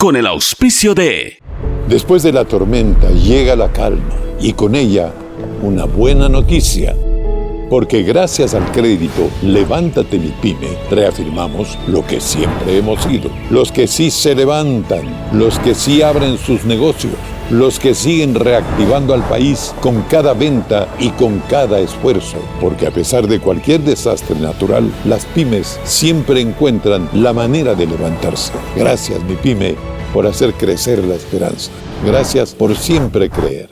con el auspicio de... Después de la tormenta llega la calma y con ella una buena noticia. Porque gracias al crédito Levántate Mi Pyme, reafirmamos lo que siempre hemos sido. Los que sí se levantan, los que sí abren sus negocios, los que siguen reactivando al país con cada venta y con cada esfuerzo. Porque a pesar de cualquier desastre natural, las pymes siempre encuentran la manera de levantarse. Gracias, mi pyme, por hacer crecer la esperanza. Gracias por siempre creer.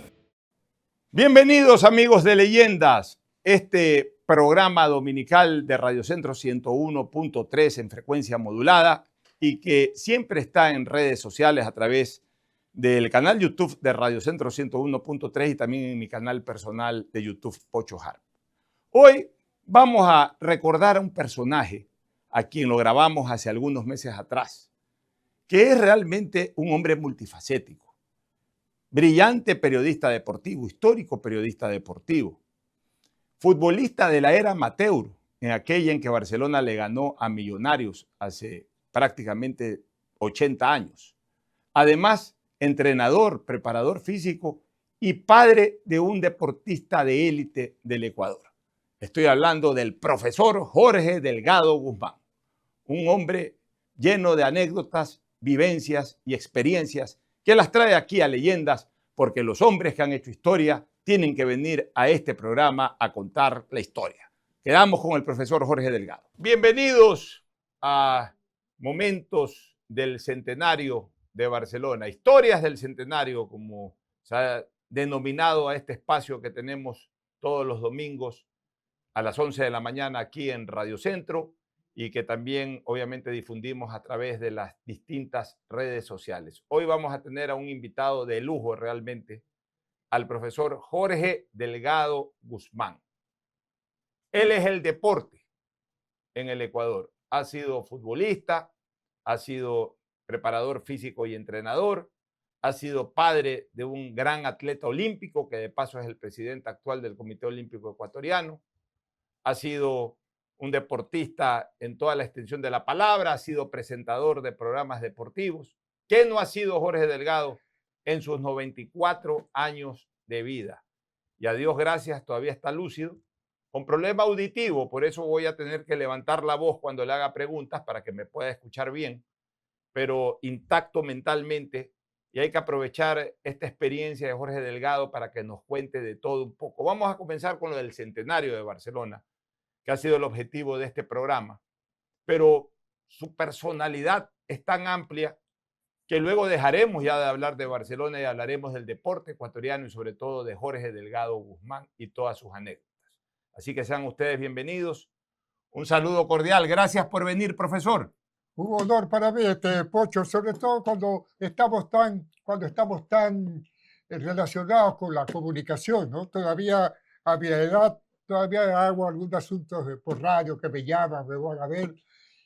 Bienvenidos, amigos de Leyendas. Este programa dominical de Radio Centro 101.3 en frecuencia modulada y que siempre está en redes sociales a través del canal YouTube de Radio Centro 101.3 y también en mi canal personal de YouTube, Pocho Harp. Hoy vamos a recordar a un personaje a quien lo grabamos hace algunos meses atrás, que es realmente un hombre multifacético, brillante periodista deportivo, histórico periodista deportivo, futbolista de la era amateur, en aquella en que Barcelona le ganó a Millonarios hace prácticamente 80 años. Además, entrenador, preparador físico y padre de un deportista de élite del Ecuador. Estoy hablando del profesor Jorge Delgado Guzmán, un hombre lleno de anécdotas, vivencias y experiencias que las trae aquí a Leyendas, porque los hombres que han hecho historia tienen que venir a este programa a contar la historia. Quedamos con el profesor Jorge Delgado. Bienvenidos a Momentos del Centenario de Barcelona, historias del centenario, como se ha denominado a este espacio que tenemos todos los domingos a las 11 de la mañana aquí en Radio Centro y que también obviamente difundimos a través de las distintas redes sociales. Hoy vamos a tener a un invitado de lujo realmente, al profesor Jorge Delgado Guzmán. Él es el deporte en el Ecuador. Ha sido futbolista, ha sido preparador físico y entrenador, ha sido padre de un gran atleta olímpico, que de paso es el presidente actual del Comité Olímpico Ecuatoriano, ha sido un deportista en toda la extensión de la palabra, ha sido presentador de programas deportivos. ¿Qué no ha sido Jorge Delgado en sus 94 años de vida? Y a Dios gracias, todavía está lúcido, con problema auditivo, por eso voy a tener que levantar la voz cuando le haga preguntas para que me pueda escuchar bien, pero intacto mentalmente, y hay que aprovechar esta experiencia de Jorge Delgado para que nos cuente de todo un poco. Vamos a comenzar con lo del centenario de Barcelona, que ha sido el objetivo de este programa, pero su personalidad es tan amplia que luego dejaremos ya de hablar de Barcelona y hablaremos del deporte ecuatoriano y sobre todo de Jorge Delgado Guzmán y todas sus anécdotas. Así que sean ustedes bienvenidos. Un saludo cordial. Gracias por venir, profesor. Un honor para mí, Pocho, sobre todo cuando estamos tan relacionados con la comunicación, ¿no? Todavía a mi edad, todavía hago algunos asuntos por radio que me llaman, me van a ver,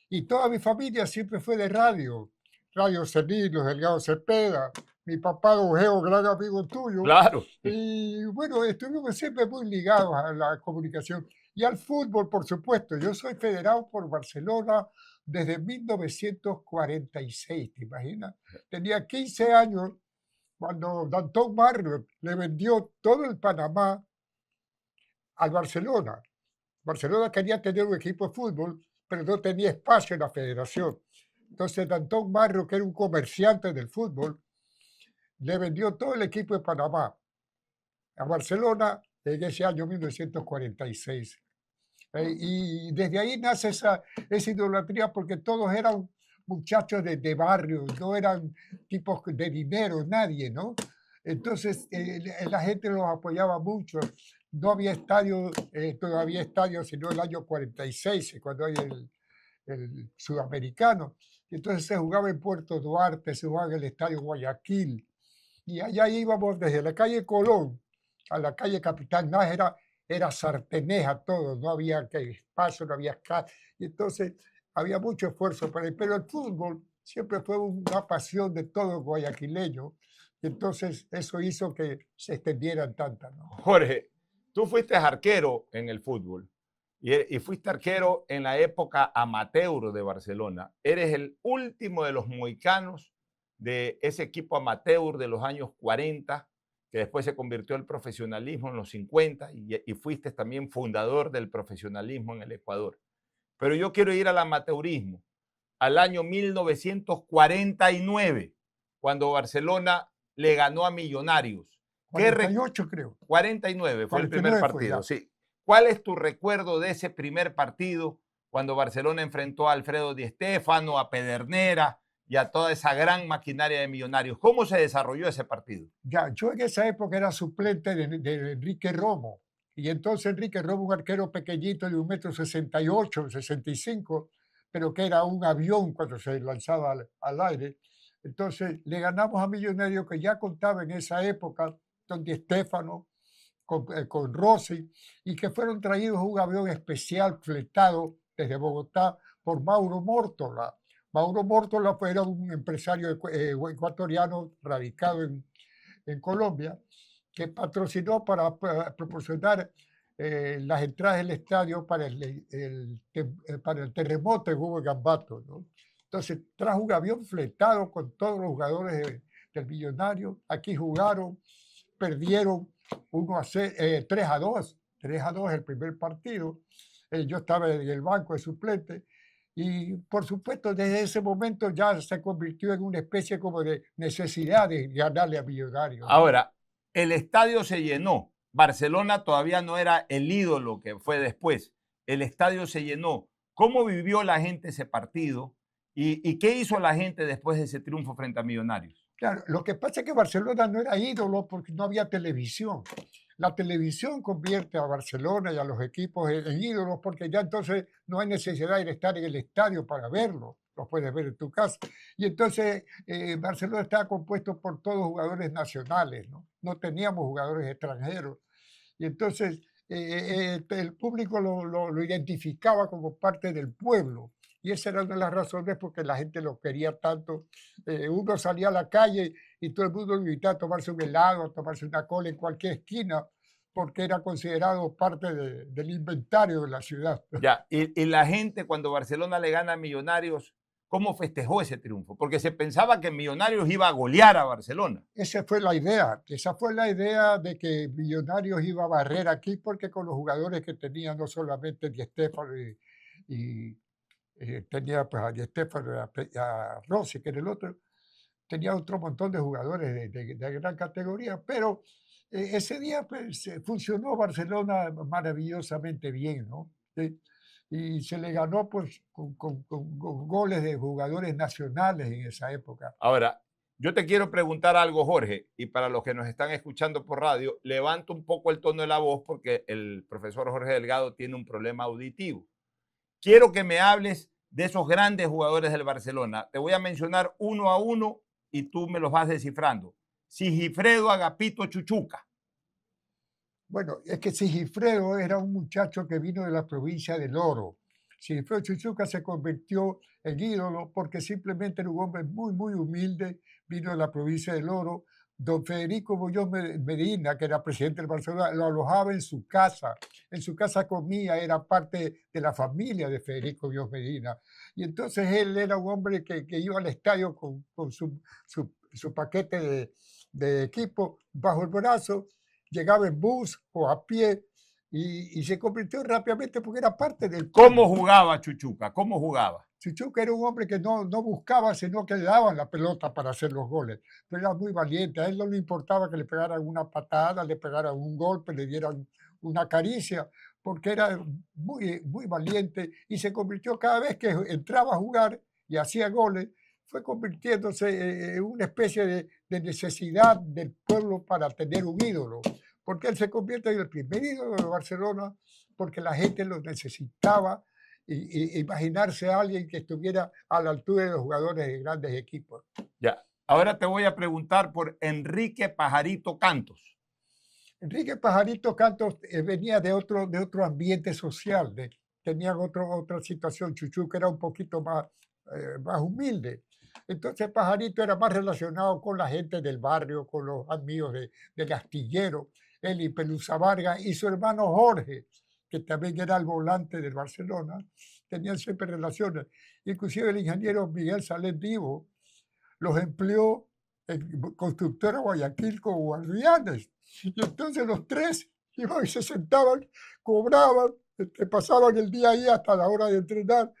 y toda mi familia siempre fue de radio. Radio Senil, los Delgado Cepeda, mi papá Don Geo, gran amigo tuyo. Claro. Y bueno, estuvimos siempre muy ligados a la comunicación y al fútbol, por supuesto. Yo soy federado por Barcelona desde 1946, ¿te imaginas? Tenía 15 años cuando Danton Marriott le vendió todo el Panamá al Barcelona. Barcelona quería tener un equipo de fútbol, pero no tenía espacio en la federación. Entonces, Danton Marriott, que era un comerciante del fútbol, le vendió todo el equipo de Panamá a Barcelona en ese año 1946. Y desde ahí nace esa idolatría, porque todos eran muchachos de barrio, no eran tipos de dinero, nadie, ¿no? Entonces, la gente los apoyaba mucho. No había estadio, todavía estadio, sino el año 46, cuando hay el sudamericano. Entonces se jugaba en Puerto Duarte, se jugaba en el estadio Guayaquil. Y allá íbamos desde la calle Colón a la calle Capitán Nájera, era sarteneja todo, no había espacio, no había casa. Y entonces había mucho esfuerzo para él. Pero el fútbol siempre fue una pasión de todo guayaquileño. Entonces eso hizo que se extendieran tantas, ¿no? Jorge, tú fuiste arquero en el fútbol y fuiste arquero en la época amateur de Barcelona. Eres el último de los mohicanos de ese equipo amateur de los años 40, que después se convirtió al profesionalismo en los 50 y fuiste también fundador del profesionalismo en el Ecuador. Pero yo quiero ir al amateurismo, al año 1949, cuando Barcelona le ganó a Millonarios. 48 creo. 49 fue el primer 49 fue, partido, ya. sí. ¿Cuál es tu recuerdo de ese primer partido cuando Barcelona enfrentó a Alfredo Di Stéfano, a Pedernera y a toda esa gran maquinaria de Millonarios? ¿Cómo se desarrolló ese partido? Ya, yo en esa época era suplente de Enrique Romo. Y entonces Enrique Romo, un arquero pequeñito de 1,68 m, 65, pero que era un avión cuando se lanzaba al aire. Entonces le ganamos a Millonarios, que ya contaba en esa época con Di Stéfano, con Rossi, y que fueron traídos un avión especial fletado desde Bogotá por Mauro Mórtola. Mauro Mórtola era un empresario ecuatoriano radicado en Colombia, que patrocinó para proporcionar las entradas del estadio para para el terremoto en Hugo Gambato, ¿no? Entonces trajo un avión fletado con todos los jugadores del Millonario. Aquí jugaron, perdieron 3-2, 3-2 el primer partido. Yo estaba en el banco de suplente. Y por supuesto, desde ese momento ya se convirtió en una especie como de necesidad de ganarle a Millonarios. Ahora, el estadio se llenó. Barcelona todavía no era el ídolo que fue después. El estadio se llenó. ¿Cómo vivió la gente ese partido? ¿Y qué hizo la gente después de ese triunfo frente a Millonarios? Claro, lo que pasa es que Barcelona no era ídolo porque no había televisión. La televisión convierte a Barcelona y a los equipos en ídolos, porque ya entonces no hay necesidad de estar en el estadio para verlo, lo puedes ver en tu casa. Y entonces Barcelona estaba compuesto por todos jugadores nacionales, ¿no? No teníamos jugadores extranjeros. Y entonces el público lo identificaba como parte del pueblo. Y esa era una de las razones por que la gente lo quería tanto. Uno salía a la calle y todo el mundo lo invitaba a tomarse un helado, a tomarse una cola en cualquier esquina, porque era considerado parte del inventario de la ciudad. Ya, y la gente cuando Barcelona le gana a Millonarios, ¿cómo festejó ese triunfo? Porque se pensaba que Millonarios iba a golear a Barcelona. Esa fue la idea de que Millonarios iba a barrer aquí, porque con los jugadores que tenían, no solamente Di Stéfano y tenía pues, a Di Stéfano y a Rossi, que era el otro, tenía otro montón de jugadores de gran categoría, pero ese día pues, funcionó Barcelona maravillosamente bien, ¿no? Y se le ganó pues, con goles de jugadores nacionales en esa época. Ahora, yo te quiero preguntar algo, Jorge, y para los que nos están escuchando por radio, levanto un poco el tono de la voz porque el profesor Jorge Delgado tiene un problema auditivo. Quiero que me hables de esos grandes jugadores del Barcelona. Te voy a mencionar uno a uno y tú me los vas descifrando. Sigifredo Agapito Chuchuca. Bueno, es que Sigifredo era un muchacho que vino de la provincia del Oro. Sigifredo Chuchuca se convirtió en ídolo porque simplemente era un hombre muy, muy humilde, vino de la provincia del Oro. Don Federico Muñoz Medina, que era presidente del Barcelona, lo alojaba en su casa. En su casa comía, era parte de la familia de Federico Muñoz Medina. Y entonces él era un hombre que iba al estadio con su paquete de equipo bajo el brazo, llegaba en bus o a pie y se convirtió rápidamente porque era parte del pueblo. ¿Cómo jugaba Chuchuca? ¿Cómo jugaba? Chuchuca era un hombre que no buscaba, sino que le daban la pelota para hacer los goles. Pero era muy valiente. A él no le importaba que le pegaran una patada, le pegaran un golpe, le dieran una caricia, porque era muy, muy valiente y se convirtió cada vez que entraba a jugar y hacía goles, fue convirtiéndose en una especie de necesidad del pueblo para tener un ídolo. Porque él se convierte en el primer ídolo de Barcelona, porque la gente lo necesitaba. Y imaginarse a alguien que estuviera a la altura de los jugadores de grandes equipos. Ya. Ahora te voy a preguntar por Enrique Pajarito Cantos. Enrique Pajarito Cantos venía de otro ambiente social, tenían otra situación. Chuchuca era un poquito más humilde. Entonces Pajarito era más relacionado con la gente del barrio, con los amigos del astillero, él y Pelusa Vargas y su hermano Jorge, que también era el volante del Barcelona, tenían siempre relaciones. Inclusive el ingeniero Miguel Salén Vivo los empleó en Constructora Guayaquil con guardianes. Y entonces los tres iban y se sentaban, cobraban, pasaban el día ahí hasta la hora de entrenar,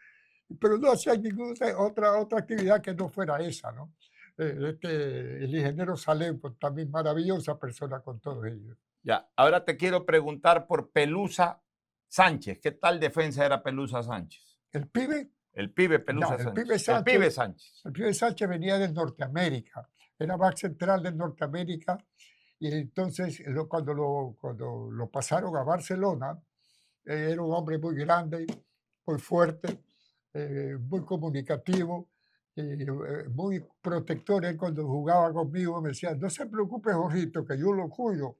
pero no hacían ninguna otra actividad que no fuera esa, ¿no? El ingeniero Salem, pues, también maravillosa persona con todos ellos. Ya, ahora te quiero preguntar por Pelusa Sánchez. ¿Qué tal defensa era Pelusa Sánchez? El pibe, El pibe Pelusa no, el Sánchez. pibe Sánchez. El pibe Sánchez. El pibe Sánchez venía del Norteamérica, era back central del Norteamérica, y entonces cuando lo pasaron a Barcelona, era un hombre muy grande, muy fuerte, muy comunicativo, muy protector. Él cuando jugaba conmigo me decía, no se preocupe, Jorgito, que yo lo cuido.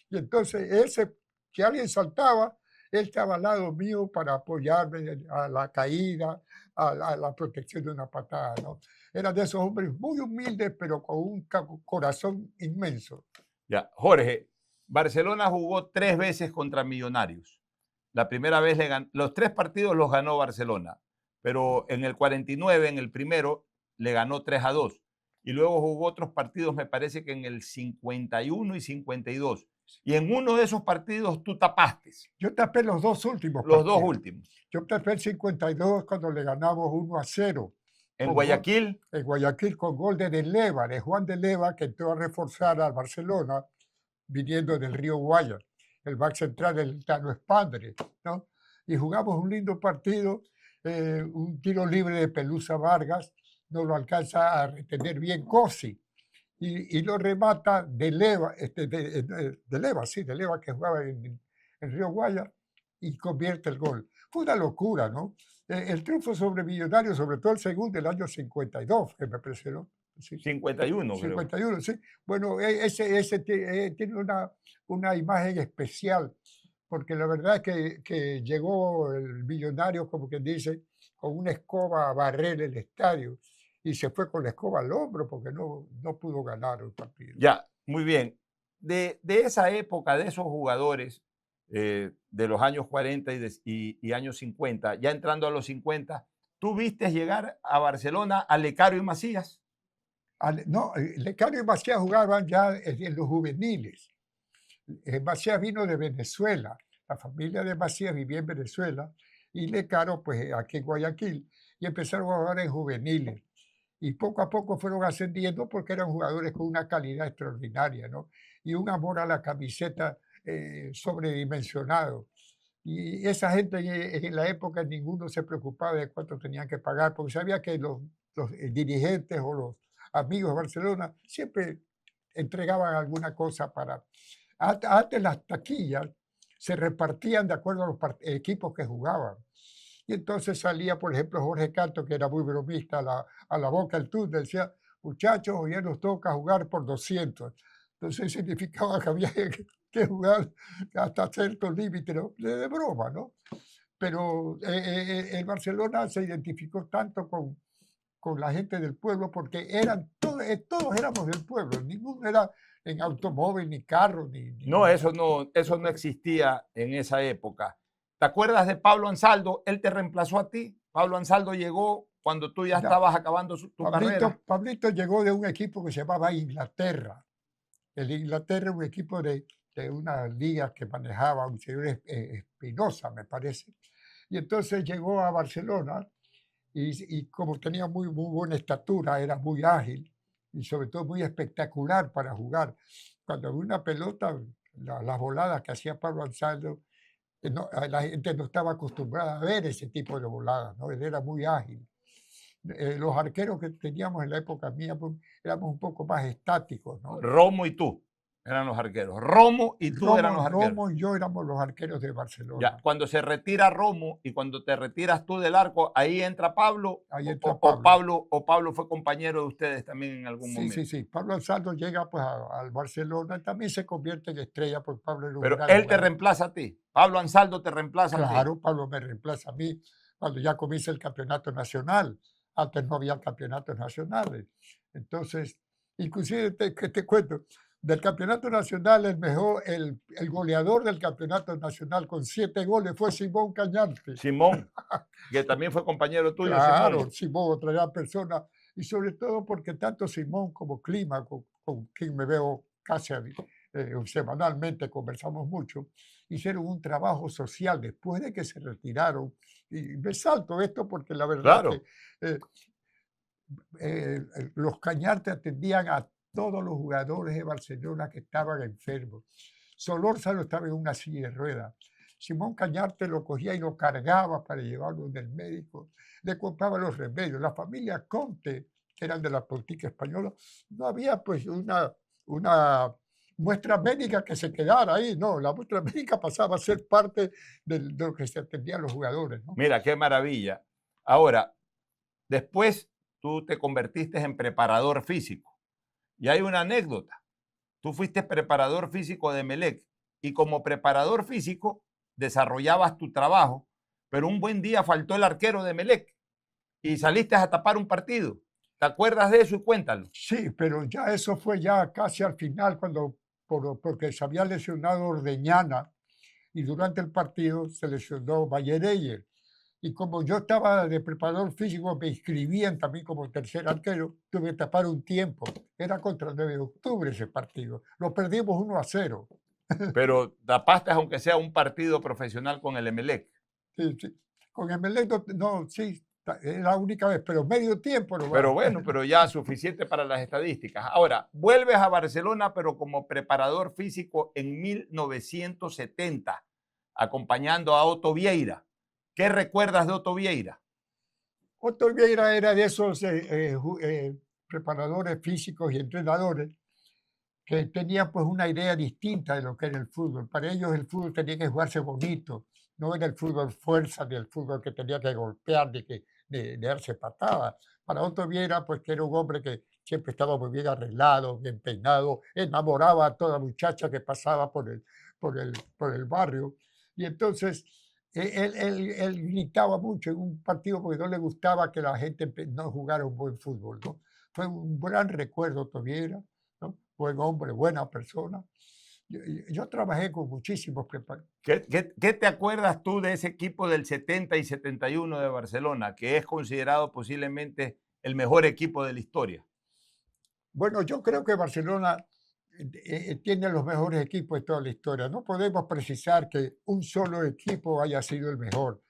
Y entonces que alguien saltaba, él estaba al lado mío para apoyarme a la caída, a la protección de una patada, ¿no? Era de esos hombres muy humildes, pero con un corazón inmenso. Ya, Jorge, Barcelona jugó 3 veces contra Millonarios. La primera vez los 3 partidos los ganó Barcelona, pero en el 49, en el primero, le ganó 3-2. Y luego jugó otros partidos, me parece que en el 51 y 52. Y en uno de esos partidos tú tapaste. Yo tapé los dos últimos Los partidos. 2 últimos. Yo tapé el 52 cuando le ganamos 1-0. En Guayaquil. En Guayaquil con gol de Leva, de Juan de Leva, que entró a reforzar al Barcelona viniendo del Río Guaya, el back central del Tano Espandre, ¿no? Y jugamos un lindo partido, un tiro libre de Pelusa Vargas, no lo alcanza a retener bien Cosi, y lo remata de Leva, de Leva que jugaba en Río Guaya, y convierte el gol. Fue una locura, ¿no? El triunfo sobre Millonarios, sobre todo el segundo del año 52, que me parece, ¿no? Sí. 51, 51, creo. Sí. Bueno, ese tiene una imagen especial, porque la verdad es que llegó el Millonario, como quien dice, con una escoba a barrer el estadio, y se fue con la escoba al hombro porque no pudo ganar el partido. Ya, muy bien. De esa época, de esos jugadores de los años 40 y años 50, ya entrando a los 50, ¿tú viste llegar a Barcelona a Lecario y Macías? No, Lecario y Macías jugaban ya en los juveniles. Macías vino de Venezuela, la familia de Macías vivía en Venezuela, y Lecario pues aquí en Guayaquil, y empezaron a jugar en juveniles. Y poco a poco fueron ascendiendo porque eran jugadores con una calidad extraordinaria, ¿no? Y un amor a la camiseta sobredimensionado. Y esa gente en la época ninguno se preocupaba de cuánto tenían que pagar, porque sabía que los dirigentes o los amigos de Barcelona siempre entregaban alguna cosa para... Antes las taquillas se repartían de acuerdo a los equipos que jugaban. Y entonces salía, por ejemplo, Jorge Canto, que era muy bromista, a la boca del túnel, decía, muchachos, hoy ya nos toca jugar por 200. Entonces significaba que había que jugar hasta cierto límite, ¿no? De broma, ¿no? Pero el Barcelona se identificó tanto con la gente del pueblo porque todos éramos del pueblo, ninguno era en automóvil, ni carro, ni... No, eso no existía en esa época. ¿Te acuerdas de Pablo Ansaldo? Él te reemplazó a ti. Pablo Ansaldo llegó cuando tú ya estabas acabando tu carrera. Pablito llegó de un equipo que se llamaba Inglaterra. El Inglaterra es un equipo de una liga que manejaba un señor Espinosa, me parece. Y entonces llegó a Barcelona y como tenía muy buena estatura, era muy ágil y sobre todo muy espectacular para jugar. Cuando había una pelota, las voladas que hacía Pablo Ansaldo, la gente no estaba acostumbrada a ver ese tipo de voladas, ¿no? Él era muy ágil. Los arqueros que teníamos en la época mía pues, éramos un poco más estáticos, ¿no? Romo y tú eran los arqueros. Romo y tú eran los arqueros. Romo y yo éramos los arqueros de Barcelona. Ya, cuando se retira Romo y cuando te retiras tú del arco, ahí entra Pablo. Ahí entra Pablo. O Pablo fue compañero de ustedes también en algún momento. Sí. Pablo Ansaldo llega pues al Barcelona y también se convierte en estrella por Pablo. Pero él te reemplaza a ti. Pablo Ansaldo te reemplaza a ti. Claro, Pablo me reemplaza a mí cuando ya comienza el campeonato nacional. Antes no había campeonatos nacionales. Entonces, inclusive te cuento, del campeonato nacional, el goleador del campeonato nacional con 7 goles fue Simón Cañarte. Simón, que también fue compañero tuyo. Claro, Simón, otra gran persona. Y sobre todo porque tanto Simón como Clima, con quien me veo casi semanalmente, conversamos mucho, hicieron un trabajo social después de que se retiraron. Y me salto esto porque la verdad que Claro, los Cañarte atendían a todos los jugadores de Barcelona que estaban enfermos. Solórzano estaba en una silla de ruedas. Simón Cañarte lo cogía y lo cargaba para llevarlo del médico. Le compraba los remedios. La familia Conte, que eran de la política española, no había pues una muestra médica que se quedara ahí. No, la muestra médica pasaba a ser parte de lo que se atendían los jugadores, ¿no? mira, qué maravilla. Ahora, después tú te convertiste en preparador físico. Y hay una anécdota. Tú fuiste preparador físico de Emelec y como preparador físico desarrollabas tu trabajo, pero un buen día faltó el arquero de Emelec y saliste a tapar un partido. ¿Te acuerdas de eso y cuéntalo? Sí, pero ya eso fue ya casi al final, porque se había lesionado Ordeñana y durante el partido se lesionó Bayereyer. Y como yo estaba de preparador físico, me inscribían también como tercer arquero, tuve que tapar un tiempo. Era contra el 9 de octubre ese partido. Lo perdimos 1-0. Pero tapaste aunque sea un partido profesional con el Emelec. Sí, sí. Con Emelec no, sí, es la única vez, pero medio tiempo no Pero va. bueno, pero ya suficiente para las estadísticas. Ahora, vuelves a Barcelona, pero como preparador físico en 1970, acompañando a Otto Vieira. ¿Qué recuerdas de Otto Vieira? Otto Vieira era de esos preparadores físicos y entrenadores que tenían pues una idea distinta de lo que era el fútbol. Para ellos el fútbol tenía que jugarse bonito, no era el fútbol fuerza, ni el fútbol que tenía que golpear, de darse patadas. Para Otto Vieira, pues que era un hombre que siempre estaba muy bien arreglado, bien peinado, enamoraba a toda muchacha que pasaba por el barrio. Y entonces él gritaba mucho en un partido porque no le gustaba que la gente no jugara un buen fútbol, ¿no? Fue un gran recuerdo Otto Vieira, ¿no? Buen hombre, buena persona. Yo trabajé con muchísimos preparadores. ¿Qué te acuerdas tú de ese equipo del 70 y 71 de Barcelona, que es considerado posiblemente el mejor equipo de la historia? Bueno, yo creo que Barcelona tiene los mejores equipos de toda la historia. No podemos precisar que un solo equipo haya sido el mejor.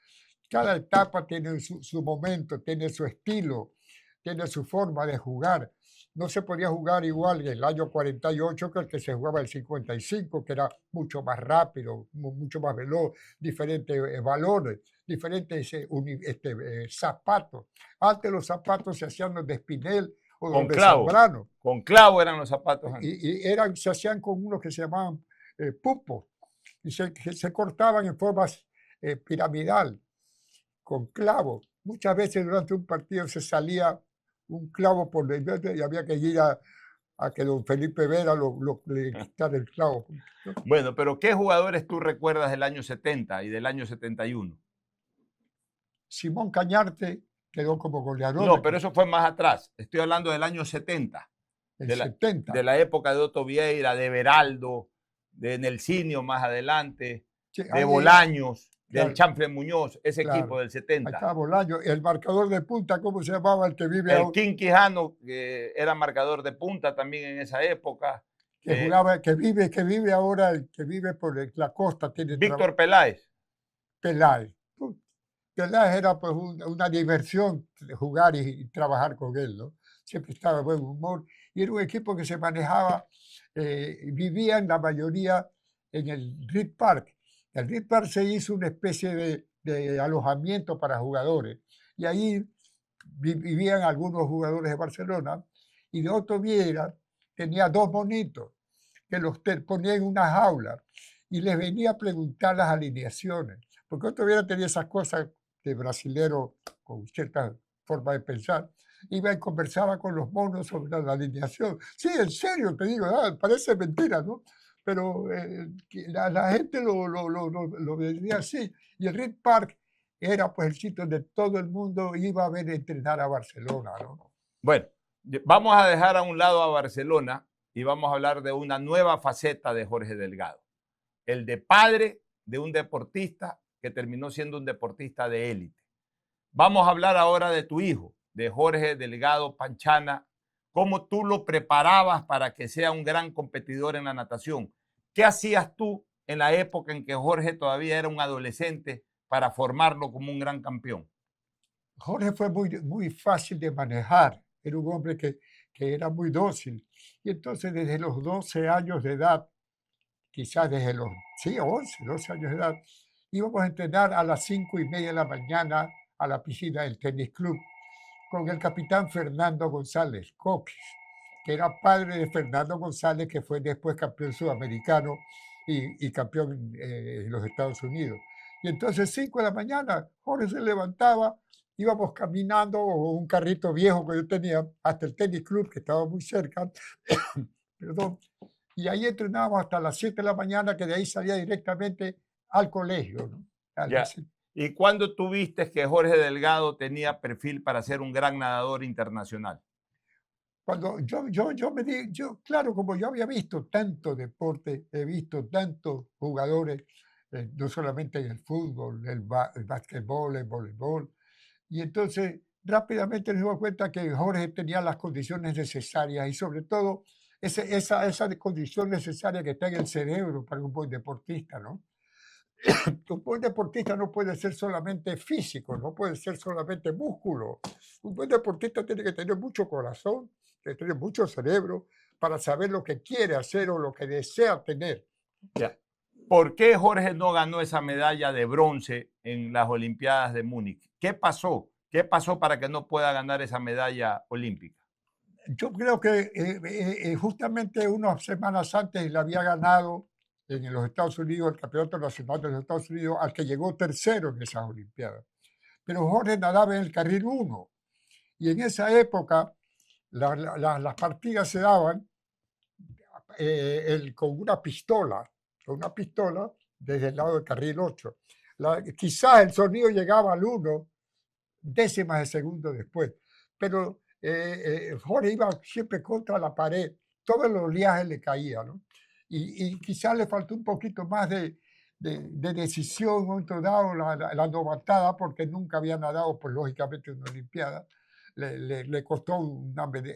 Cada etapa tiene su momento, tiene su estilo, tiene su forma de jugar. No se podía jugar igual en el año 48 que el que se jugaba el 55, que era mucho más rápido, mucho más veloz, diferentes valores, diferentes zapatos. Antes los zapatos se hacían los de Espinel o Con los de clavo. Zambrano. Con clavo eran los zapatos antes. Y se hacían con unos que se llamaban pupos y se cortaban en formas piramidal, con clavo. Muchas veces durante un partido se salía un clavo por dentro y había que ir a que don Felipe Vera le quitara el clavo, ¿no? Bueno, pero ¿qué jugadores tú recuerdas del año 70 y del año 71? Simón Cañarte quedó como goleador No, pero eso fue más atrás. Estoy hablando del año 70, en de 70. la época de Otto Vieira, de Beraldo, de Nelsinho más adelante, Sí, de ahí, Bolaños, del claro, Chanfle Muñoz, ese equipo claro. del Ahí 70. estaba Bolaño. El marcador de punta, ¿cómo se llamaba el que vive El ahora? King Quijano, que era marcador de punta también en esa época. Que jugaba, que vive ahora, el que vive por la costa, tiene Víctor Peláez. Peláez. Peláez era pues una diversión jugar y trabajar con él, ¿no? Siempre estaba de buen humor y era un equipo que se manejaba, vivían la mayoría en el Reed Park. El Reed Park se hizo una especie de alojamiento para jugadores y ahí vivían algunos jugadores de Barcelona y de Otto Vieira tenía dos monitos que los ponía en una jaula y les venía a preguntar las alineaciones, porque Otto Vieira tenía esas cosas de brasilero con cierta forma de pensar, iba y conversaba con los monos sobre la alineación. Sí, en serio, te digo, parece mentira, ¿no? Pero la gente lo veía así. Y el Reed Park era pues el sitio donde todo el mundo iba a ver entrenar a Barcelona, ¿no? Bueno, vamos a dejar a un lado a Barcelona y vamos a hablar de una nueva faceta de Jorge Delgado. El de padre de un deportista que terminó siendo un deportista de élite. Vamos a hablar ahora de tu hijo, de Jorge Delgado Panchana, cómo tú lo preparabas para que sea un gran competidor en la natación. ¿Qué hacías tú en la época en que Jorge todavía era un adolescente para formarlo como un gran campeón? Jorge fue muy fácil de manejar. Era un hombre que era muy dócil. Y entonces desde los 12 años de edad, quizás desde los, sí, 11, 12 años de edad, íbamos a entrenar a las 5:30 de la mañana a la piscina del tenis club con el capitán Fernando González Coquis, que era padre de Fernando González, que fue después campeón sudamericano y campeón en los Estados Unidos. Y entonces 5 de la mañana, Jorge se levantaba, íbamos caminando o un carrito viejo que yo tenía hasta el tenis club, que estaba muy cerca, perdón, y ahí entrenábamos hasta las 7 de la mañana, que de ahí salía directamente al colegio, ¿no? Ya. ¿Y cuándo tú viste que Jorge Delgado tenía perfil para ser un gran nadador internacional? Cuando claro, como yo había visto tanto deporte, he visto tantos jugadores, no solamente en el fútbol, el básquetbol, el voleibol, y entonces rápidamente nos dimos cuenta que Jorge tenía las condiciones necesarias y sobre todo esa condición necesaria que está en el cerebro para un buen deportista, ¿no? Un buen deportista no puede ser solamente físico, no puede ser solamente músculo. Un buen deportista tiene que tener mucho corazón, tiene que tener mucho cerebro para saber lo que quiere hacer o lo que desea tener. Ya. ¿Por qué Jorge no ganó esa medalla de bronce en las Olimpiadas de Múnich? ¿Qué pasó? ¿Qué pasó para que no pueda ganar esa medalla olímpica? Yo creo que justamente unas semanas antes le había ganado en los Estados Unidos el Campeonato Nacional de los Estados Unidos al que llegó tercero en esas Olimpiadas. Pero Jorge nadaba en el carril 1 y en esa época las partidas se daban con una pistola desde el lado del carril 8. Quizás el sonido llegaba al 1 décimas de segundo después, pero Jorge iba siempre contra la pared, todo el oleaje le caía, ¿no? Y quizás le faltó un poquito más de decisión, un momento dado, la novatada, porque nunca había nadado, pues lógicamente en una Olimpiada. Le costó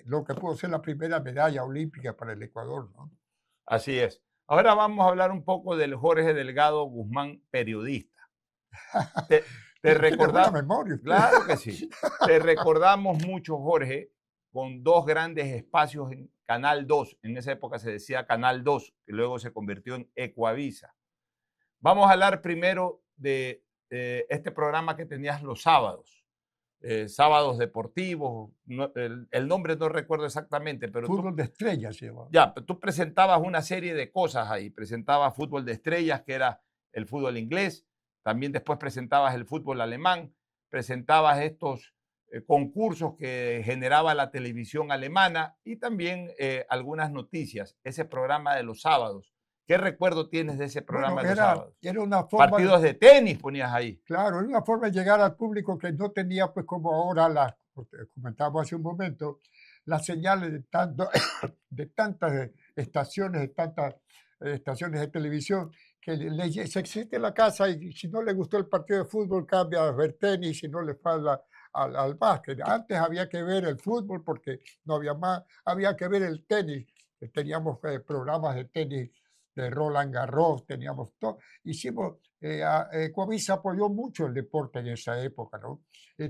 lo que pudo ser la primera medalla olímpica para el Ecuador, ¿no? Así es. Ahora vamos a hablar un poco del Jorge Delgado Guzmán, periodista. Te Tiene buena recordamos, memoria usted. claro que sí. Te recordamos mucho, Jorge, con dos grandes espacios en Canal 2. En esa época se decía Canal 2, que luego se convirtió en Ecuavisa. Vamos a hablar primero de este programa que tenías los sábados. Sábados deportivos, el nombre no recuerdo exactamente, pero Fútbol de estrellas se llamaba. ya, tú presentabas una serie de cosas ahí, presentabas fútbol de estrellas, que era el fútbol inglés, también después presentabas el fútbol alemán, presentabas estos concursos que generaba la televisión alemana y también algunas noticias, ese programa de los sábados. ¿Qué recuerdo tienes de ese programa Bueno, de los sábados? era una forma Partidos de tenis ponías ahí. claro, era una forma de llegar al público que no tenía, pues como ahora, comentábamos hace un momento, las señales de tantas estaciones, de tantas estaciones de televisión, que se existe en la casa y si no le gustó el partido de fútbol, cambia a ver tenis, si no le falta al básquet. Antes había que ver el fútbol porque no había más, había que ver el tenis. Teníamos programas de tenis de Roland Garros, teníamos todo. Hicimos, Ecuavisa apoyó mucho el deporte en esa época, ¿no?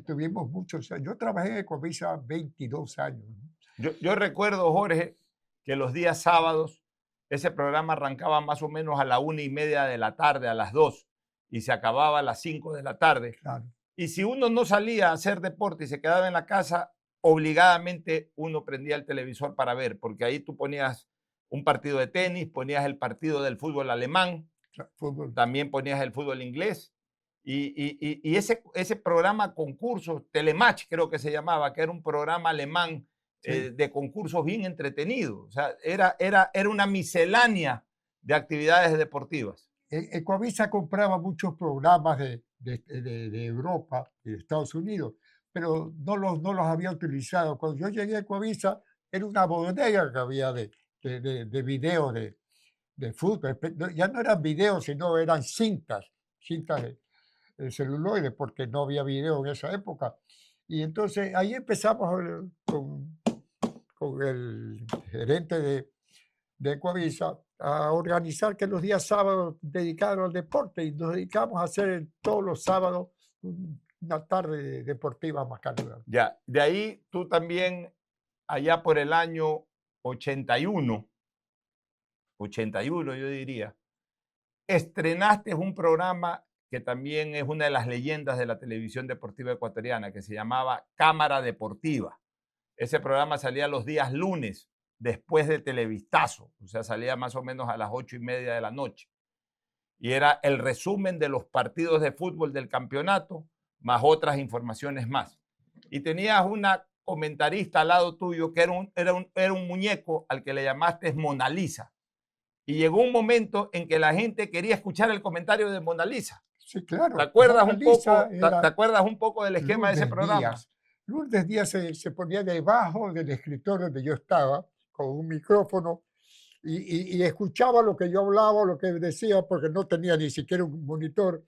Tuvimos muchos, yo trabajé en Ecuavisa 22 años, ¿no? Yo recuerdo, Jorge, que los días sábados ese programa arrancaba más o menos a la 1:30 de la tarde, a las 2, y se acababa a las 5 de la tarde. Claro. Y si uno no salía a hacer deporte y se quedaba en la casa, obligadamente uno prendía el televisor para ver, porque ahí tú ponías un partido de tenis, ponías el partido del fútbol alemán, Fútbol. también ponías el fútbol inglés. Y ese programa concurso, Telematch creo que se llamaba, que era un programa alemán Sí. de concursos bien entretenidos. O sea, era una miscelánea de actividades deportivas. Ecuavisa compraba muchos programas de Europa y de Estados Unidos, pero no los había utilizado. Cuando yo llegué a Ecuavisa, era una bodega que había de videos de fútbol. Ya no eran videos, sino eran cintas de celuloide, porque no había video en esa época. Y entonces ahí empezamos con el gerente de Ecuavisa a organizar que los días sábados dedicados al deporte y nos dedicamos a hacer todos los sábados una tarde deportiva macanuda. Ya, de ahí tú también, allá por el año 81 yo diría, estrenaste un programa que también es una de las leyendas de la televisión deportiva ecuatoriana, que se llamaba Cámara Deportiva. Ese programa salía los días lunes, después de Televistazo, o sea, salía más o menos a las 8:30 de la noche. Y era el resumen de los partidos de fútbol del campeonato, más otras informaciones más. Y tenías una comentarista al lado tuyo que era un muñeco al que le llamaste Mona Lisa. Y llegó un momento en que la gente quería escuchar el comentario de Mona Lisa. Sí, claro. ¿Te acuerdas, ¿Te acuerdas un poco del esquema de ese programa? Lourdes Díaz se ponía debajo del escritorio donde yo estaba, con un micrófono, y escuchaba lo que yo hablaba, lo que decía, porque no tenía ni siquiera un monitor,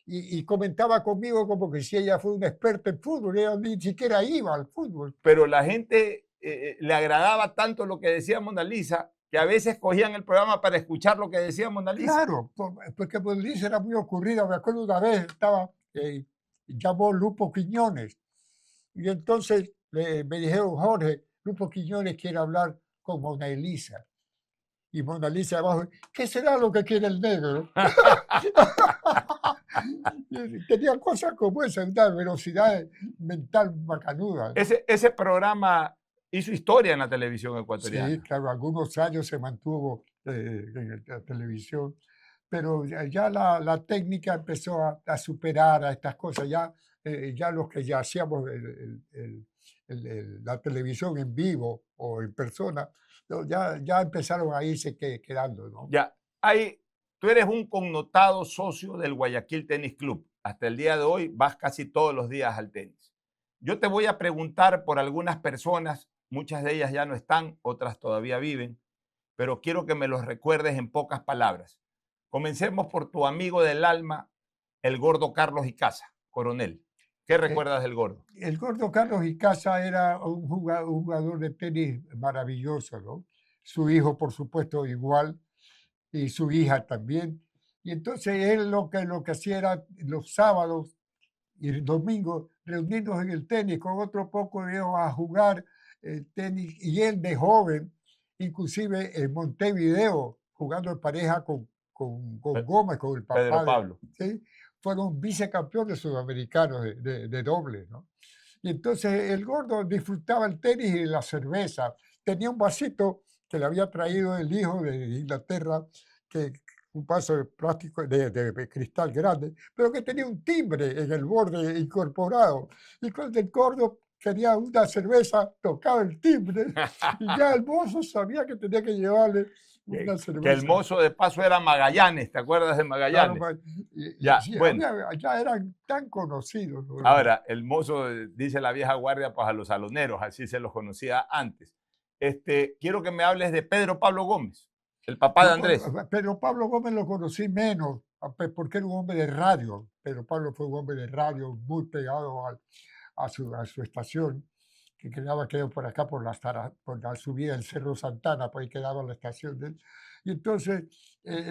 y comentaba conmigo como que si ella fue una experta en fútbol, ella ni siquiera iba al fútbol. Pero la gente le agradaba tanto lo que decía Mona Lisa, que a veces cogían el programa para escuchar lo que decía Mona Lisa. Claro, porque Mona Lisa era muy ocurrida. Me acuerdo una vez, llamó Lupo Quiñones, y entonces me dijeron, Jorge, Lupo Quiñones quiere hablar con Mona Lisa. Y Mona Lisa abajo, ¿qué será lo que quiere el negro? Tenía cosas como esa, una velocidad mental macanuda. Ese programa hizo historia en la televisión ecuatoriana. Sí, claro, algunos años se mantuvo en la televisión, pero ya la técnica empezó a superar a estas cosas. Ya los que ya hacíamos la televisión en vivo o en persona, ya empezaron a irse quedando, ¿no? Ya, tú eres un connotado socio del Guayaquil Tenis Club. Hasta el día de hoy vas casi todos los días al tenis. Yo te voy a preguntar por algunas personas, muchas de ellas ya no están, otras todavía viven, pero quiero que me los recuerdes en pocas palabras. Comencemos por tu amigo del alma, el gordo Carlos Icaza, coronel. ¿Qué recuerdas del gordo? El gordo Carlos Icaza era un jugador de tenis maravilloso, ¿no? Su hijo, por supuesto, igual, y su hija también. Y entonces él lo que hacía era los sábados y domingos reunirnos en el tenis con otro poco de ellos a jugar tenis. Y él de joven, inclusive en Montevideo, jugando en pareja con Gómez, con el papá Pedro Pablo. ¿sí? Fueron vicecampeones sudamericanos de doble, ¿no? Y entonces el gordo disfrutaba el tenis y la cerveza. Tenía un vasito que le había traído el hijo de Inglaterra, un vaso de plástico de cristal grande, pero que tenía un timbre en el borde incorporado. Y cuando el gordo quería una cerveza, tocaba el timbre y ya el mozo sabía que tenía que llevarle una cerveza. Que el mozo de paso era Magallanes, ¿te acuerdas de Magallanes? Claro, ya, sí, bueno. ya eran tan conocidos, ¿no? Ahora, el mozo, dice la vieja guardia, pues a los saloneros, así se los conocía antes. Quiero que me hables de Pedro Pablo Gómez, el papá de Andrés. Pedro Pablo Gómez lo conocí menos, porque era un hombre de radio. Pedro Pablo fue un hombre de radio muy pegado a su estación, que quedaba por acá, por la subida del Cerro Santana, por ahí quedaba la estación de él. Y entonces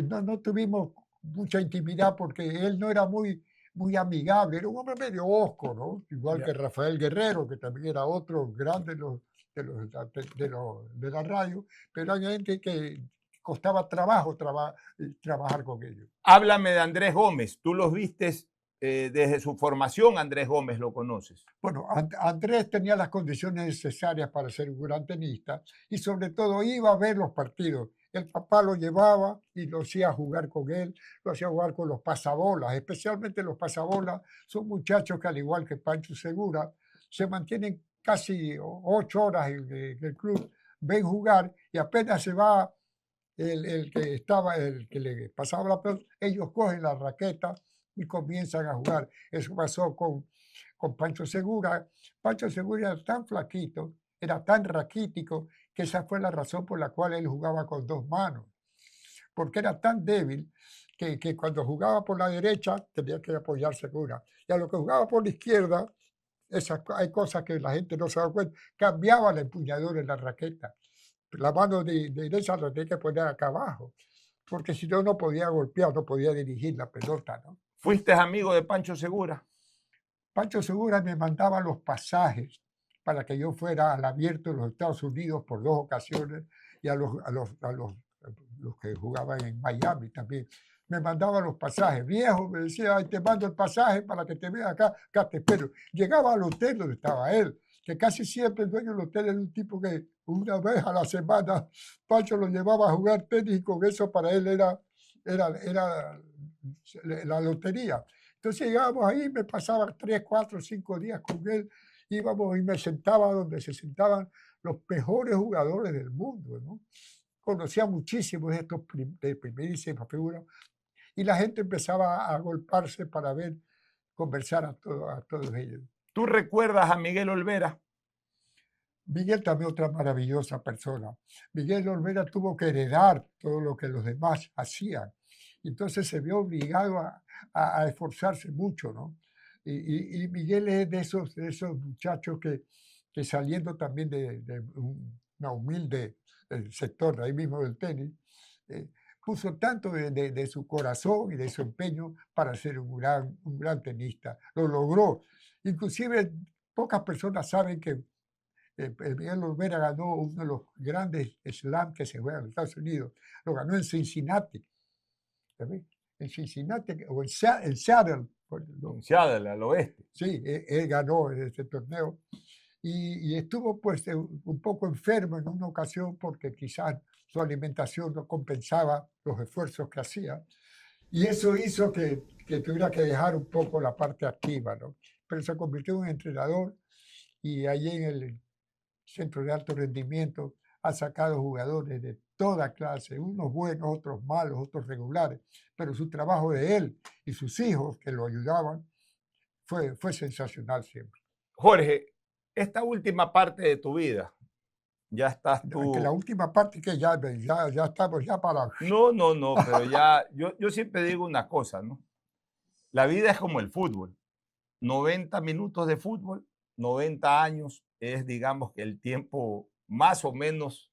no tuvimos mucha intimidad porque él no era muy amigable, era un hombre medio hosco, ¿no? Igual que Rafael Guerrero, que también era otro grande de la radio, pero hay gente que costaba trabajo trabajar con ellos. Háblame de Andrés Gómez, tú los vistes desde su formación. Andrés Gómez lo conoces. Bueno, Andrés tenía las condiciones necesarias para ser un gran tenista y sobre todo iba a ver los partidos. El papá lo llevaba y lo hacía jugar con él, lo hacía jugar con los pasabolas, especialmente los pasabolas. Son muchachos que, al igual que Pancho Segura, se mantienen casi 8 horas en el club, ven jugar y apenas se va el que le pasaba la pelota, ellos cogen la raqueta y comienzan a jugar. Eso pasó con Pancho Segura. Pancho Segura era tan flaquito, era tan raquítico, que esa fue la razón por la cual él jugaba con 2 manos, porque era tan débil que cuando jugaba por la derecha tenía que apoyarse con una, y a lo que jugaba por la izquierda Hay cosas que la gente no se da cuenta. Cambiaba la empuñadura en la raqueta. La mano derecha la tenía que poner acá abajo, porque si no, no podía golpear, no podía dirigir la pelota, ¿no? ¿Fuiste amigo de Pancho Segura? Pancho Segura me mandaba los pasajes para que yo fuera al Abierto de los Estados Unidos por 2 ocasiones y a los que jugaban en Miami también. Me mandaba los pasajes. Viejo, me decía, "Ay, te mando el pasaje para que te veas acá te espero". Llegaba al hotel donde estaba él, que casi siempre el dueño del hotel era un tipo que una vez a la semana Pancho lo llevaba a jugar tenis y con eso para él era la lotería. Entonces llegábamos ahí, me pasaba 3, 4, 5 días con él, íbamos y me sentaba donde se sentaban los mejores jugadores del mundo, ¿no? Conocía muchísimos de estos de primerísima figura y la gente empezaba a agolparse para conversar a todos ellos. ¿Tú recuerdas a Miguel Olvera? Miguel también otra maravillosa persona. Miguel Olvera tuvo que heredar todo lo que los demás hacían. Entonces se vio obligado a esforzarse mucho, ¿no? Y Miguel es de esos muchachos que saliendo también de una humilde sector, ahí mismo del tenis, puso tanto de su corazón y de su empeño para ser un gran tenista. Lo logró. Inclusive pocas personas saben que Miguel Olvera ganó uno de los grandes slams que se juegan en Estados Unidos. Lo ganó en Cincinnati. ¿Sabes? En Cincinnati o en Seattle. En Seattle, al oeste. Sí, él ganó en ese torneo. Y estuvo pues un poco enfermo en una ocasión porque quizás su alimentación no compensaba los esfuerzos que hacía. Y eso hizo que tuviera que dejar un poco la parte activa, ¿no? Pero se convirtió en un entrenador y allí en el Centro de Alto Rendimiento ha sacado jugadores de toda clase, unos buenos, otros malos, otros regulares, pero su trabajo de él y sus hijos que lo ayudaban fue sensacional siempre. Jorge, esta última parte de tu vida, ya estás tú... Que la última parte que ya estamos ya para... No, pero ya, yo siempre digo una cosa, ¿no? La vida es como el fútbol. 90 minutos de fútbol, 90 años es, digamos, que el tiempo más o menos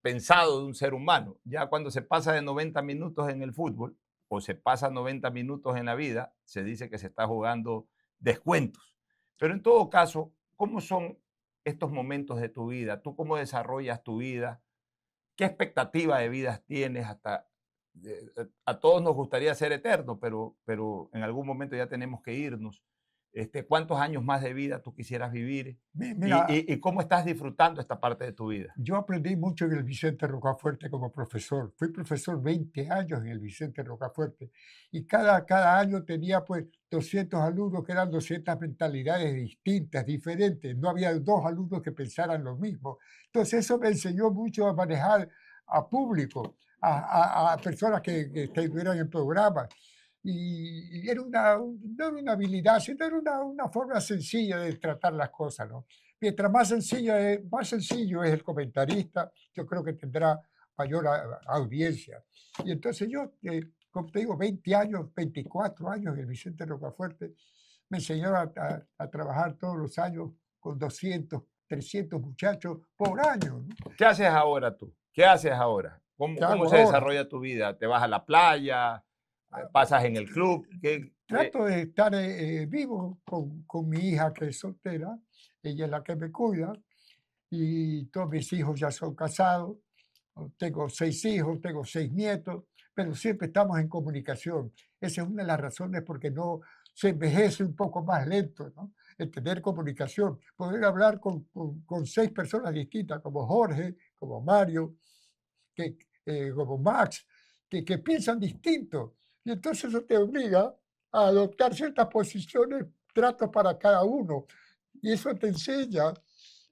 pensado de un ser humano. Ya cuando se pasa de 90 minutos en el fútbol o se pasa 90 minutos en la vida, se dice que se está jugando descuentos. Pero en todo caso, ¿cómo son estos momentos de tu vida? ¿Tú cómo desarrollas tu vida? ¿Qué expectativa de vida tienes? A todos nos gustaría ser eternos, pero en algún momento ya tenemos que irnos. ¿Cuántos años más de vida tú quisieras vivir? Mira, ¿Y cómo estás disfrutando esta parte de tu vida? yo aprendí mucho en el Vicente Rocafuerte como profesor. Fui profesor 20 años en el Vicente Rocafuerte y cada año tenía pues 200 alumnos que eran 200 mentalidades distintas, diferentes. No había 2 alumnos que pensaran lo mismo. Entonces eso me enseñó mucho a manejar a público, a personas que estuvieran en programas. Y era no era una habilidad, sino era una forma sencilla de tratar las cosas, ¿no? Mientras más sencillo es el comentarista, yo creo que tendrá mayor audiencia. Y entonces yo, como te digo, 20 años, 24 años en el Vicente Rocafuerte, me enseñó a trabajar todos los años con 200, 300 muchachos por año, ¿no? ¿Qué haces ahora tú? ¿Qué haces ahora? ¿Cómo se desarrolla tu vida? ¿Te vas a la playa? ¿Pasas en el club? Trato de estar vivo con mi hija que es soltera, ella es la que me cuida, y todos mis hijos ya son casados, tengo 6 hijos, tengo 6 nietos, pero siempre estamos en comunicación. Esa es una de las razones porque no se envejece un poco más lento, ¿no? El tener comunicación, poder hablar con 6 personas distintas, como Jorge, como Mario, como Max, que piensan distinto. Y entonces eso te obliga a adoptar ciertas posiciones, tratos para cada uno. Y eso te enseña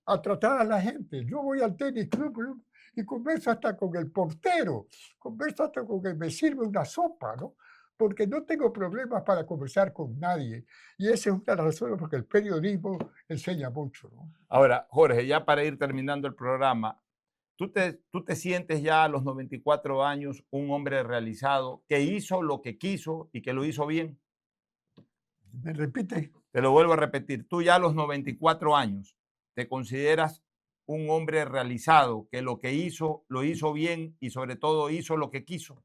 a tratar a la gente. Yo voy al tenis club y converso hasta con el portero, converso hasta con que me sirve una sopa, ¿no? Porque no tengo problemas para conversar con nadie. Y esa es una de las razones porque el periodismo enseña mucho, ¿no? Ahora, Jorge, ya para ir terminando el programa, ¿tú te sientes ya a los 94 años un hombre realizado que hizo lo que quiso y que lo hizo bien? ¿Me repite? Te lo vuelvo a repetir. Tú ya a los 94 años te consideras un hombre realizado, que lo que hizo, lo hizo bien y sobre todo hizo lo que quiso.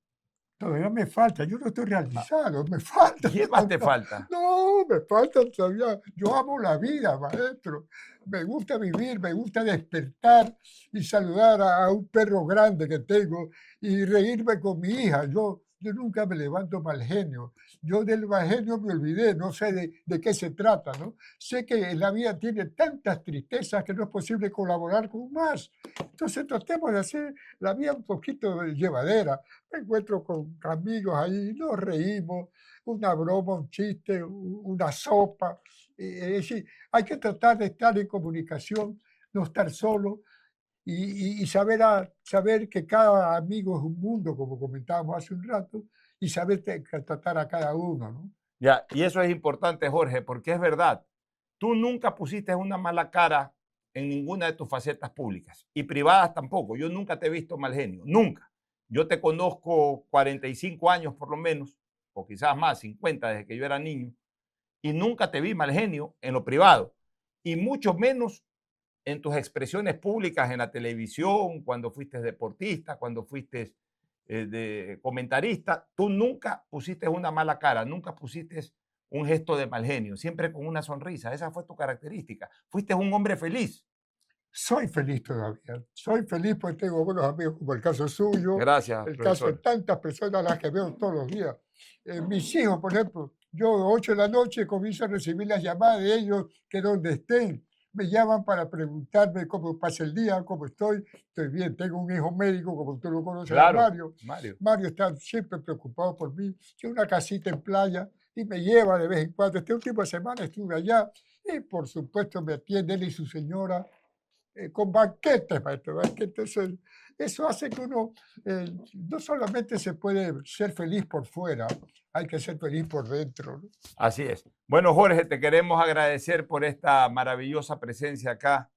Todavía me falta, yo no estoy realizado, me falta. ¿Qué más te falta? No, me falta todavía. Yo amo la vida, maestro. Me gusta vivir, me gusta despertar y saludar a un perro grande que tengo y reírme con mi hija. Yo nunca me levanto mal genio. Yo del mal genio me olvidé, no sé de qué se trata, ¿no? Sé que la vida tiene tantas tristezas que no es posible colaborar con más. Entonces tratemos de hacer la vida un poquito llevadera. Me encuentro con amigos ahí, nos reímos, una broma, un chiste, una sopa. Es decir, hay que tratar de estar en comunicación, no estar solo y saber que cada amigo es un mundo, como comentábamos hace un rato, y saber tratar a cada uno, ¿no? Ya, y eso es importante, Jorge, porque es verdad. Tú nunca pusiste una mala cara en ninguna de tus facetas públicas y privadas tampoco. Yo nunca te he visto mal genio, nunca. Yo te conozco 45 años por lo menos, o quizás más, 50 desde que yo era niño, y nunca te vi mal genio en lo privado, y mucho menos en tus expresiones públicas en la televisión, cuando fuiste deportista, cuando fuiste de comentarista. Tú nunca pusiste una mala cara, nunca pusiste un gesto de mal genio, siempre con una sonrisa. Esa fue tu característica. Fuiste un hombre feliz. Soy feliz todavía. Soy feliz porque tengo buenos amigos, como el caso suyo. Gracias, el profesor. caso de tantas personas a las que veo todos los días. Mis hijos, por ejemplo, yo a 8 de la noche comienzo a recibir las llamadas de ellos, que donde estén, me llaman para preguntarme cómo pasa el día, cómo estoy bien. Tengo un hijo médico, como tú lo conoces, Claro, Mario. Mario. Mario está siempre preocupado por mí. Tiene una casita en playa y me lleva de vez en cuando. Este último semana estuve allá y, por supuesto, me atiende él y su señora con banquetes, maestro. Entonces, eso hace que uno no solamente se puede ser feliz por fuera, hay que ser feliz por dentro, ¿no? Así es. Bueno, Jorge, te queremos agradecer por esta maravillosa presencia acá,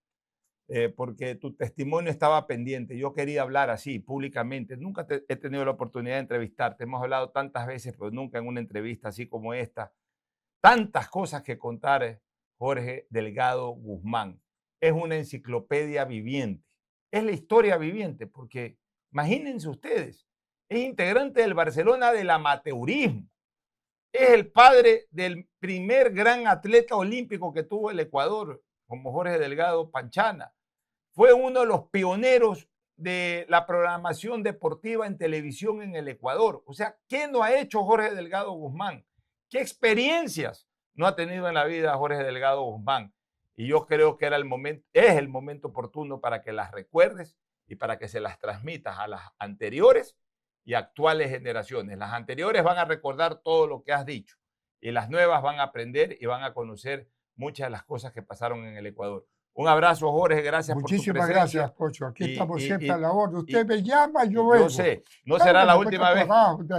porque tu testimonio estaba pendiente. Yo quería hablar así, públicamente. Nunca he tenido la oportunidad de entrevistarte. Hemos hablado tantas veces, pero nunca en una entrevista así como esta. Tantas cosas que contar, Jorge Delgado Guzmán. Es una enciclopedia viviente. Es la historia viviente, porque imagínense ustedes, es integrante del Barcelona del amateurismo. Es el padre del primer gran atleta olímpico que tuvo el Ecuador, como Jorge Delgado Panchana. Fue uno de los pioneros de la programación deportiva en televisión en el Ecuador. O sea, ¿qué no ha hecho Jorge Delgado Guzmán? ¿Qué experiencias no ha tenido en la vida Jorge Delgado Guzmán? Y yo creo que es el momento oportuno para que las recuerdes y para que se las transmitas a las anteriores y actuales generaciones. Las anteriores van a recordar todo lo que has dicho y las nuevas van a aprender y van a conocer muchas de las cosas que pasaron en el Ecuador. Un abrazo, Jorge, gracias por tu presencia. Muchísimas gracias, Pocho. Aquí estamos siempre a la orden. Usted me llama y yo vengo. Yo sé, no será la última vez.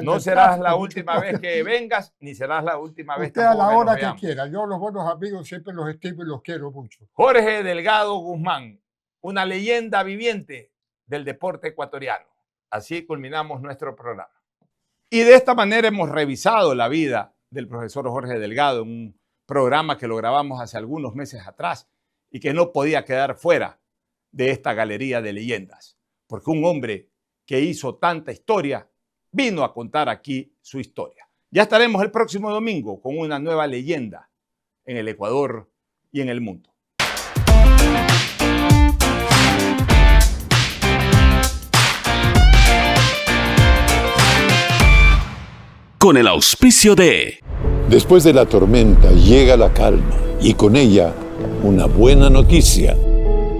No serás la última vez que vengas, ni serás la última vez. Usted a la hora que quiera. Yo los buenos amigos siempre los estimo y los quiero mucho. Jorge Delgado Guzmán, una leyenda viviente del deporte ecuatoriano. Así culminamos nuestro programa. Y de esta manera hemos revisado la vida del profesor Jorge Delgado en un programa que lo grabamos hace algunos meses atrás y que no podía quedar fuera de esta galería de leyendas, porque un hombre que hizo tanta historia vino a contar aquí su historia. Ya estaremos el próximo domingo con una nueva leyenda en el Ecuador y en el mundo. Con el auspicio de... Después de la tormenta llega la calma y con ella una buena noticia.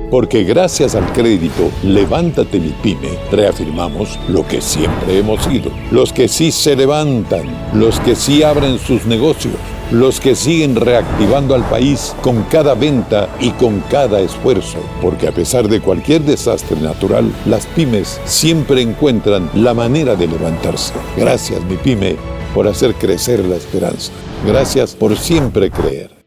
Porque gracias al crédito Levántate Mi Pyme, reafirmamos lo que siempre hemos sido. Los que sí se levantan, los que sí abren sus negocios, los que siguen reactivando al país con cada venta y con cada esfuerzo. Porque a pesar de cualquier desastre natural, las pymes siempre encuentran la manera de levantarse. Gracias, mi pyme, por hacer crecer la esperanza. Gracias por siempre creer.